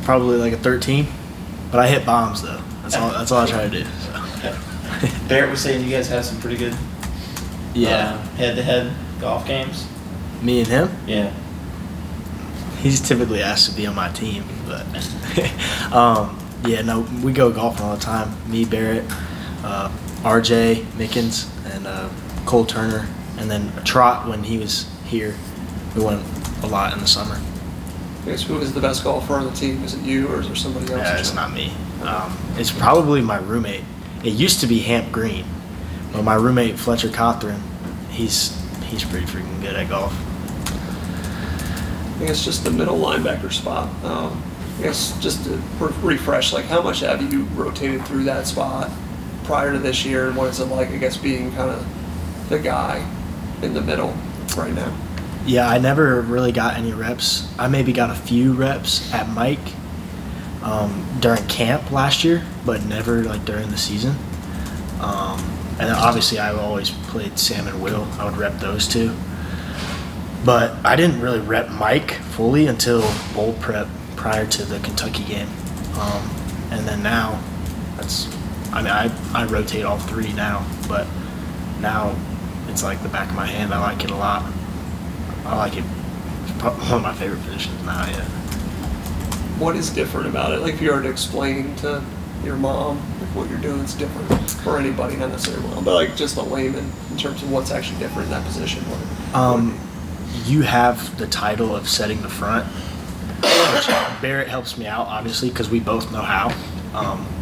Probably like a 13. But I hit bombs though. That's all I try to do. So. Okay. Barrett was saying you guys have some pretty good head-to-head golf games. Me and him? Yeah. He's typically asked to be on my team, but we go golfing all the time. Me, Barrett, RJ Mickens, and Cole Turner, and then Trot when he was here. We went a lot in the summer. I guess who is the best golfer on the team? Is it you or is there somebody else? Yeah, it's not me. It's probably my roommate. It used to be Hamp Green, but my roommate Fletcher Cothran, he's pretty freaking good at golf. I guess just the middle linebacker spot. I guess just to refresh, like how much have you rotated through that spot prior to this year, and what is it like, I guess, being kind of the guy in the middle right now? Yeah, I never really got any reps. I maybe got a few reps at Mike during camp last year, but never like during the season. And then obviously I always played Sam and Will. I would rep those two. But I didn't really rep Mike fully until bowl prep prior to the Kentucky game. And then now, I rotate all three now, but now it's like the back of my hand. I like it a lot. I like it. It's probably one of my favorite positions now, yeah. What is different about it? Like if you were to explain to your mom like what you're doing is different, or anybody, not necessarily mom, but like just a layman in terms of what's actually different in that position. You have the title of setting the front, which Barrett helps me out, obviously, because we both know how,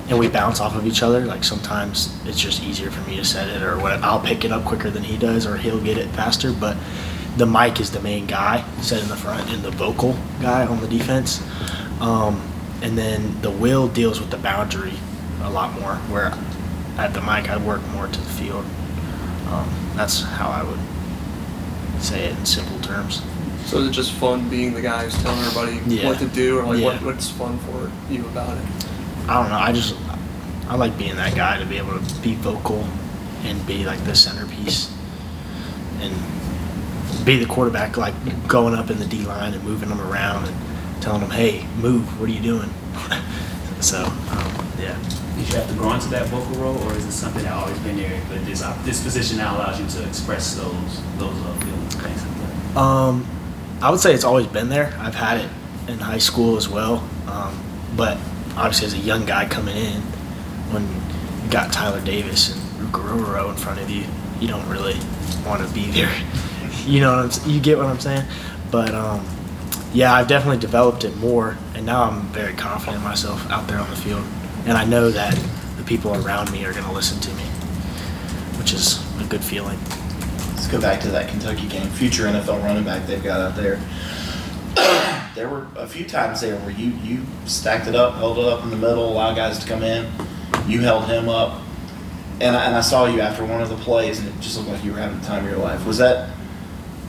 and we bounce off of each other. Like sometimes it's just easier for me to set it, or what, I'll pick it up quicker than he does, or he'll get it faster. But the Mike is the main guy, setting the front, and the vocal guy on the defense. And then the Will deals with the boundary a lot more, where at the Mike I work more to the field. That's how I would say it in simple terms. So is it just fun being the guy who's telling everybody what to do, or like what's fun for you about it? I don't know. I like being that guy, to be able to be vocal and be like the centerpiece and be the quarterback, like going up in the D line and moving them around and telling them, hey, move, what are you doing? So, yeah. Did you have to grow into that vocal role, or is it something that always been there, but this position now allows you to express those feelings, things like that? I would say it's always been there. I've had it in high school as well. But obviously as a young guy coming in, when you got Tyler Davis and Rukaroro in front of you, you don't really want to be there. You know you get what I'm saying? But yeah, I've definitely developed it more, and now I'm very confident in myself out there on the field. And I know that the people around me are going to listen to me, which is a good feeling. Let's go back to that Kentucky game. Future NFL running back they've got out there. There were a few times there where you stacked it up, held it up in the middle, allowed guys to come in. You held him up. And I saw you after one of the plays, and it just looked like you were having the time of your life. Was that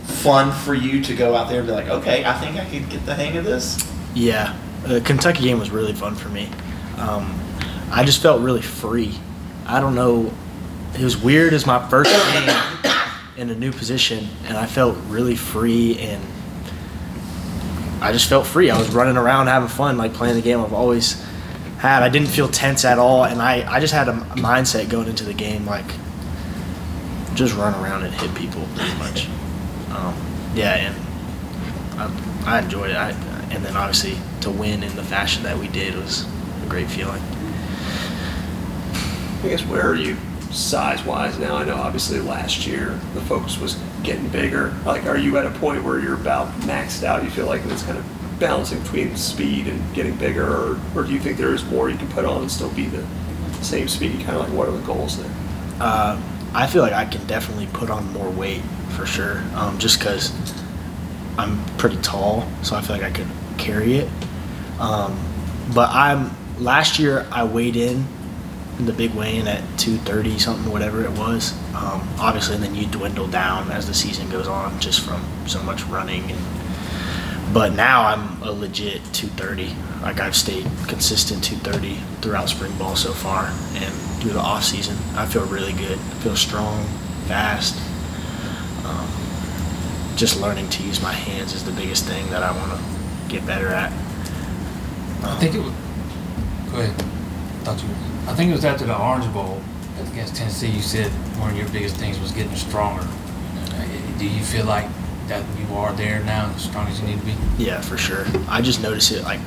fun for you to go out there and be like, okay, I think I could get the hang of this? Yeah, the Kentucky game was really fun for me. I just felt really free. I don't know. It was weird as my first game in a new position, and I felt really free, and I just felt free. I was running around having fun, like playing the game I've always had. I didn't feel tense at all, and I just had a mindset going into the game, like just run around and hit people pretty much. Yeah, and I enjoyed it. And then obviously to win in the fashion that we did was a great feeling. I guess where are you size-wise now? I know obviously last year the focus was getting bigger. Like, are you at a point where you're about maxed out? You feel like it's kind of balancing between speed and getting bigger, or do you think there is more you can put on and still be the same speed? Kind of like, what are the goals there? I feel like I can definitely put on more weight for sure, just because I'm pretty tall, so I feel like I could carry it. But last year I weighed in the big weigh-in at 230 something, whatever it was. Obviously, and then you dwindle down as the season goes on, just from so much running. But now I'm a legit 230. Like, I've stayed consistent 230 throughout spring ball so far, and through the off season, I feel really good. I feel strong, fast. Just learning to use my hands is the biggest thing that I want to get better at. I think it was. Go ahead. I think it was after the Orange Bowl against Tennessee. You said one of your biggest things was getting stronger. Do you feel like that you are there now, as strong as you need to be? Yeah, for sure. I just notice it, like,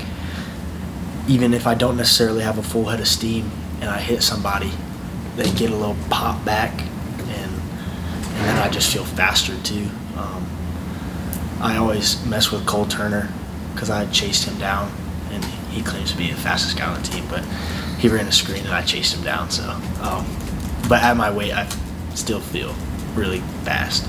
even if I don't necessarily have a full head of steam and I hit somebody, they get a little pop back, and then I just feel faster too. I always mess with Cole Turner because I chased him down, and he claims to be the fastest guy on the team, but he ran a screen and I chased him down. So, but at my weight, I still feel really fast.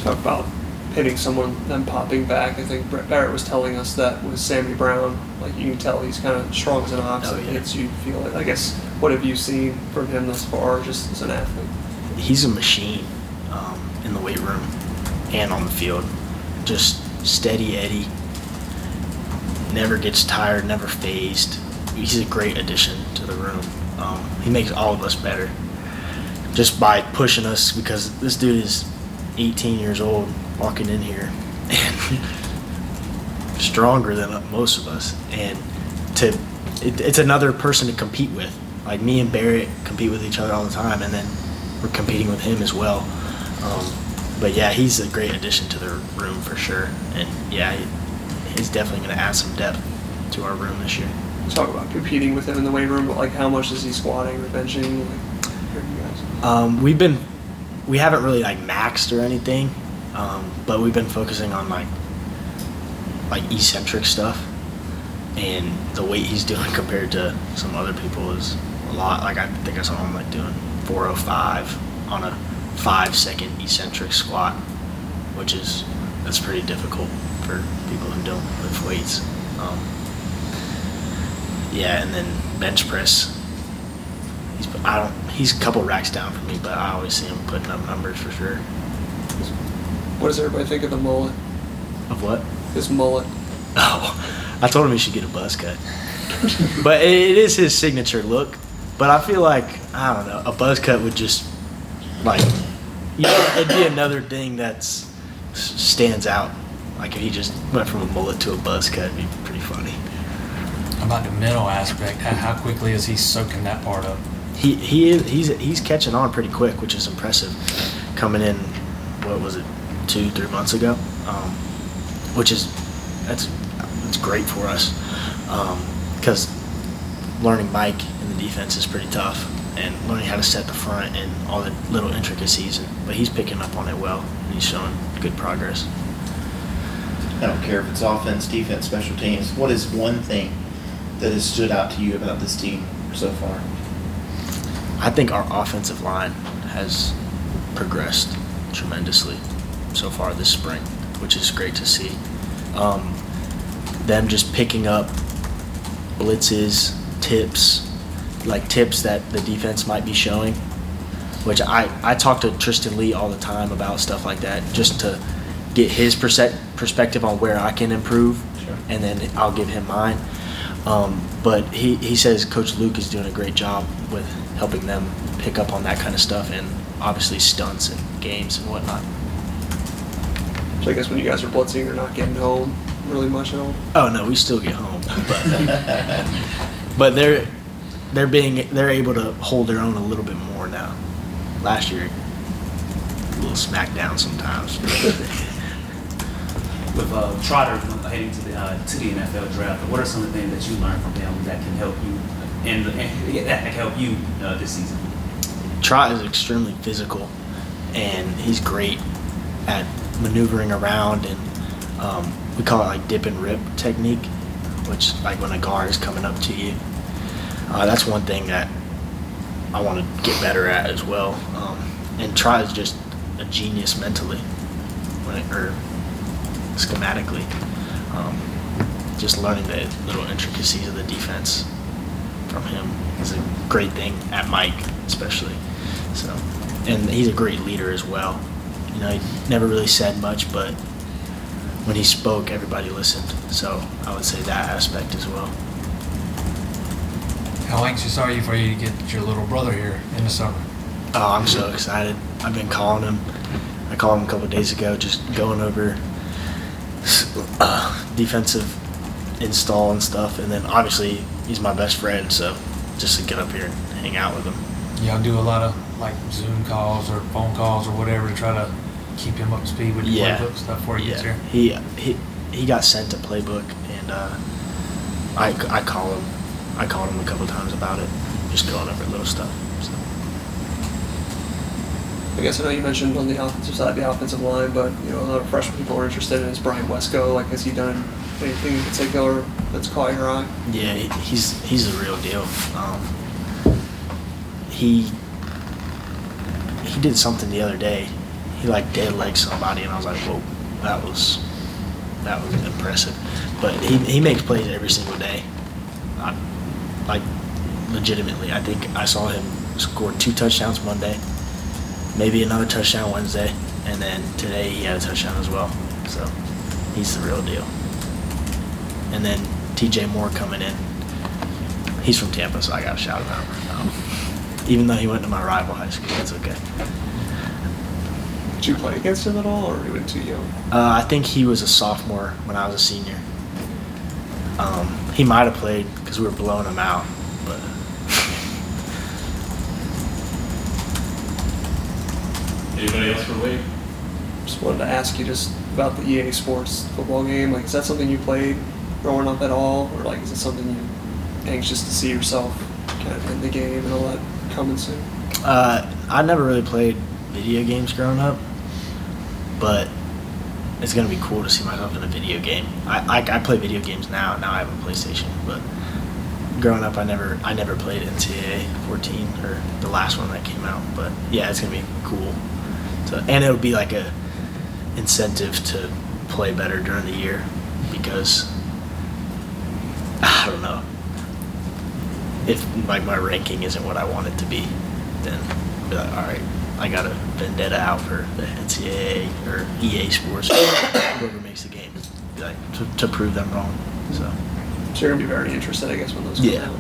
Talk about hitting someone, then popping back. I think Brett Barrett was telling us that with Sammy Brown, like you can tell he's kind of strong as an ox. Oh, It yeah. hits you, feel it. I guess, what have you seen from him thus far, just as an athlete? He's a machine in the weight room and on the field. Just steady Eddie. Never gets tired, never phased. He's a great addition to the room. He makes all of us better just by pushing us, because this dude is 18 years old walking in here and stronger than most of us. And it's another person to compete with. Like me and Barrett compete with each other all the time, and then we're competing with him as well. But yeah, he's a great addition to the room for sure. And yeah, he's definitely going to add some depth to our room this year. Talk about competing with him in the weight room, but like how much is he squatting or benching? Like, for you guys? We haven't really like maxed or anything, but we've been focusing on like eccentric stuff, and the weight he's doing compared to some other people is a lot. Like I think I saw him like doing 405 on a 5-second eccentric squat, that's pretty difficult for people who don't lift weights. Yeah, and then bench press. He's a couple racks down from me, but I always see him putting up numbers for sure. What does everybody think of the mullet? Of what? His mullet. Oh, I told him he should get a buzz cut. But it is his signature look. But I feel like, I don't know, a buzz cut would just, like, it'd be another thing that stands out. Like if he just went from a mullet to a buzz cut, it'd be pretty funny. How about the mental aspect? How quickly is he soaking that part up? He's catching on pretty quick, which is impressive. Coming in, what was it, 2-3 months ago, which is that's great for us, because learning Mike in the defense is pretty tough, and learning how to set the front and all the little intricacies. But he's picking up on it well, and he's showing good progress. I don't care if it's offense, defense, special teams. What is one thing that has stood out to you about this team so far? I think our offensive line has progressed tremendously so far this spring, which is great to see. Them just picking up blitzes, tips that the defense might be showing, which I talk to Tristan Lee all the time about stuff like that, just to get his perspective on where I can improve, Sure. and then I'll give him mine. But he says Coach Luke is doing a great job with helping them pick up on that kind of stuff, and obviously stunts and games and whatnot. So I guess when you guys are blitzing, you're not getting home really much at all? Oh no, we still get home, but they're able to hold their own a little bit more now. Last year, a little smackdown sometimes. With Trotter heading to the NFL draft, what are some of the things that you learned from him that can help you and that can help you this season? Trot is extremely physical, and he's great at maneuvering around, and we call it like dip and rip technique, which like when a guard is coming up to you. That's one thing that I want to get better at as well. And Trot is just a genius mentally, or schematically. Just learning the little intricacies of the defense from him is a great thing at Mike, especially. So, and he's a great leader as well. You know, he never really said much, but when he spoke, everybody listened. So I would say that aspect as well. How anxious are you for you to get your little brother here in the summer? Oh, I'm so excited. I've been calling him. I called him a couple of days ago, just going over defensive install and stuff. And then obviously he's my best friend, so just to get up here and hang out with him. Y'all do a lot of like Zoom calls or phone calls or whatever to try to keep him up to speed with the playbook stuff before he gets here. He got sent a playbook, and I call him. I called him a couple times about it, just going over little stuff. So. I guess I know you mentioned on the offensive side, the offensive line, but a lot of freshman people are interested in is Brian Wesco. Like, has he done anything in particular that's caught your eye? Yeah, he's the real deal. He did something the other day. He like dead legged somebody, and I was like, whoa, that was impressive. But he makes plays every single day. Like legitimately, I think I saw him score 2 touchdowns Monday, maybe another touchdown Wednesday, and then today he had a touchdown as well. So he's the real deal. And then TJ Moore coming in. He's from Tampa, so I got to shout him out. Even though he went to my rival high school, that's okay. Did you play against him at all, or were you too young? I think he was a sophomore when I was a senior. He might have played because we were blowing him out, but Anybody else for Wade? Just wanted to ask you just about the EA Sports football game. Like, is that something you played growing up at all, or like is it something you're anxious to see yourself kind of in the game and all that coming soon? I never really played video games growing up, but it's gonna be cool to see myself in a video game. I play video games now. Now I have a PlayStation, but growing up, I never played NCAA 14 or the last one that came out. But yeah, it's gonna be cool. And it'll be like a incentive to play better during the year because I don't know if like my ranking isn't what I want it to be, then I'll be like, all right, I got a vendetta out for the NCAA or EA Sports, whoever makes the game, like, to prove them wrong. So you're gonna be very interested, I guess, when those come out.